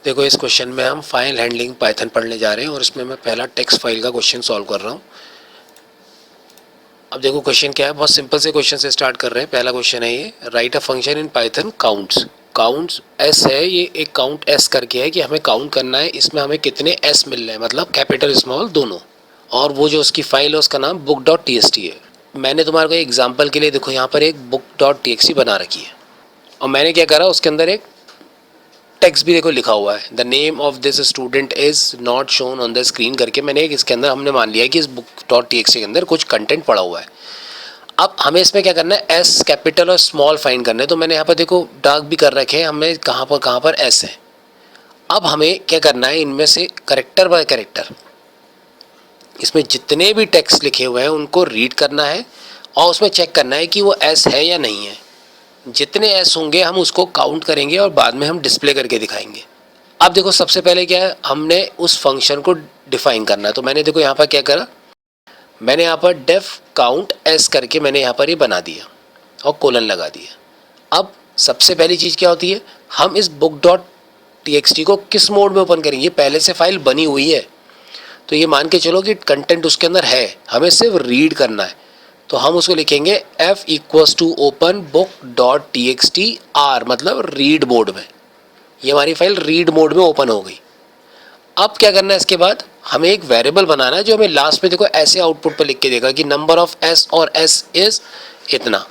देखो इस क्वेश्चन में हम फाइल हैंडलिंग पाइथन पढ़ने जा रहे हैं और इसमें मैं पहला टेक्स्ट फाइल का क्वेश्चन सॉल्व कर रहा हूँ। अब देखो क्वेश्चन क्या है, बहुत सिंपल से क्वेश्चन से स्टार्ट कर रहे हैं। पहला क्वेश्चन है ये, right a function in Python counts. Counts S है, ये एक काउंट एस करके है कि हमें काउंट करना है इसमें हमें कितने एस मिल रहे हैं, मतलब कैपिटल स्मॉल दोनों। और वो जो उसकी फाइल है उसका नाम book.txt है। मैंने तुम्हारे को एग्जाम्पल के लिए देखो यहाँ पर एक book.txt बना रखी है और मैंने क्या करा, उसके अंदर एक टेक्स्ट भी देखो लिखा हुआ है, the name of this student is not shown on the screen करके। मैंने एक इसके अंदर हमने मान लिया है कि इस book.txt के अंदर कुछ कंटेंट पड़ा हुआ है। अब हमें इसमें क्या करना है, एस कैपिटल और स्मॉल फाइंड करना है। तो मैंने यहाँ पर देखो डार्क भी कर रखे हैं, हमें कहाँ पर एस है। अब हमें क्या करना है, इनमें से करेक्टर बाय करेक्टर इसमें जितने भी टेक्स्ट लिखे हुए हैं उनको रीड करना है और उसमें चेक करना है कि वो एस है या नहीं है। जितने एस होंगे हम उसको काउंट करेंगे और बाद में हम डिस्प्ले करके दिखाएंगे। अब देखो सबसे पहले क्या है, हमने उस फंक्शन को डिफाइन करना है। तो मैंने देखो यहाँ पर क्या करा, मैंने यहाँ पर डेफ काउंट एस करके मैंने यहाँ पर ये बना दिया और कोलन लगा दिया। अब सबसे पहली चीज़ क्या होती है, हम इस book.txt को किस मोड में ओपन करेंगे। पहले से फाइल बनी हुई है तो ये मान के चलो कि कंटेंट उसके अंदर है, हमें सिर्फ रीड करना है। तो हम उसको लिखेंगे f equals to open book.txt r, मतलब रीड मोड में। ये हमारी फाइल रीड मोड में ओपन हो गई। अब क्या करना है, इसके बाद हमें एक वेरिएबल बनाना है जो हमें लास्ट में देखो ऐसे आउटपुट पर लिख के देगा कि नंबर ऑफ s और s इज इतना।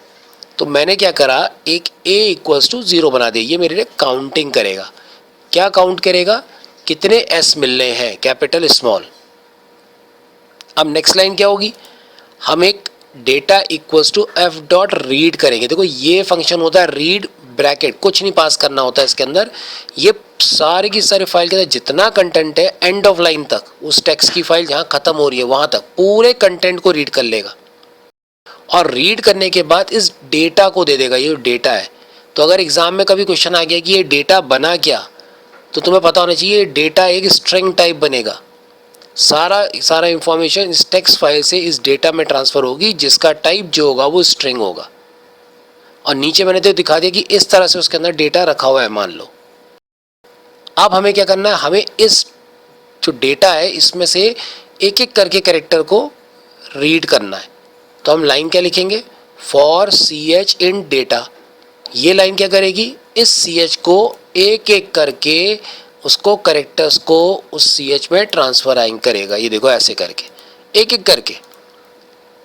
तो मैंने क्या करा, एक a इक्वल्स टू 0 बना दिया। ये मेरे लिए काउंटिंग करेगा। क्या काउंट करेगा, कितने s मिल रहे हैं कैपिटल स्मॉल। अब नेक्स्ट लाइन क्या होगी, हम एक data equals to F dot read करेंगे। देखो ये फंक्शन होता है रीड, ब्रैकेट कुछ नहीं पास करना होता है इसके अंदर। ये सारी की सारी फाइल के अंदर जितना कंटेंट है एंड ऑफ लाइन तक, उस टेक्स्ट की फाइल जहाँ खत्म हो रही है वहाँ तक पूरे कंटेंट को रीड कर लेगा और रीड करने के बाद इस डेटा को दे देगा। ये डेटा है, तो अगर एग्जाम में कभी क्वेश्चन आ गया कि ये डेटा बना क्या, तो तुम्हें पता होना चाहिए डेटा एक स्ट्रिंग टाइप बनेगा। सारा इंफॉर्मेशन इस टेक्स्ट फाइल से इस डेटा में ट्रांसफ़र होगी जिसका टाइप जो होगा वो स्ट्रिंग होगा। और नीचे मैंने तो दिखा दिया कि इस तरह से उसके अंदर डेटा रखा हुआ है मान लो। अब हमें क्या करना है, हमें इस जो डेटा है इसमें से एक एक करके कैरेक्टर को रीड करना है। तो हम लाइन क्या लिखेंगे, फॉर ch इन डेटा। ये लाइन क्या करेगी, इस ch को एक एक करके उसको करेक्टर्स को उस ch में ट्रांसफर करेगा। ये देखो ऐसे करके एक एक करके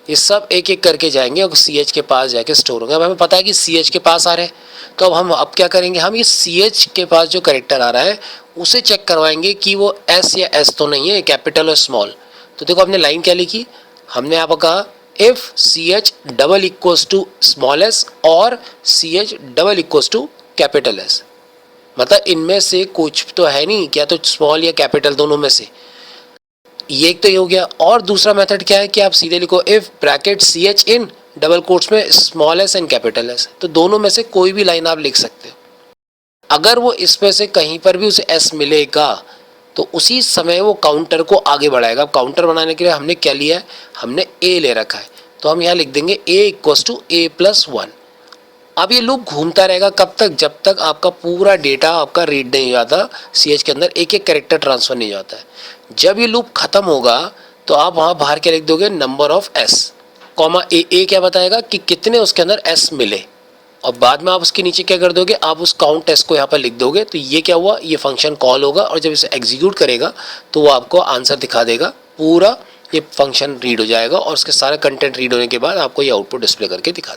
ये सब एक एक करके जाएंगे और ch के पास जाके स्टोर होंगे। अब हमें पता है कि ch के पास आ रहे हैं, तो अब क्या करेंगे, हम ये ch के पास जो करेक्टर आ रहा है उसे चेक करवाएंगे कि वो s या s तो नहीं है, कैपिटल और स्मॉल। तो देखो हमने लाइन क्या लिखी, हमने यहाँ पर कहा if ch double equals to small s और ch double equals to capital S। मतलब इनमें से कुछ तो है नहीं, क्या तो स्मॉल या कैपिटल दोनों में से। ये एक तो ये हो गया। और दूसरा मेथड क्या है कि आप सीधे लिखो if bracket ch in double quotes में small s and capital S। तो दोनों में से कोई भी लाइन आप लिख सकते हो। अगर वो इसमें से कहीं पर भी उसे s मिलेगा तो उसी समय वो काउंटर को आगे बढ़ाएगा। अब काउंटर बनाने के लिए हमने क्या लिया है, हमने a ले रखा है, तो हम यहाँ लिख देंगे a इक्वल्स टू a+1। अब ये लूप घूमता रहेगा कब तक, जब तक आपका पूरा डेटा आपका रीड नहीं हो जाता, ch के अंदर एक एक कैरेक्टर ट्रांसफर नहीं जाता है। जब ये लूप खत्म होगा तो आप वहाँ बाहर क्या लिख दोगे, नंबर ऑफ s कॉमा ए क्या बताएगा कि कितने उसके अंदर s मिले। और बाद में आप उसके नीचे क्या कर दोगे, आप उस काउंट s को यहाँ पर लिख दोगे। तो ये क्या हुआ, ये फंक्शन कॉल होगा और जब इसे एग्जीक्यूट करेगा तो वो आपको आंसर दिखा देगा। पूरा ये फंक्शन रीड हो जाएगा और उसके सारा कंटेंट रीड होने के बाद आपको ये आउटपुट डिस्प्ले करके दिखा देगा।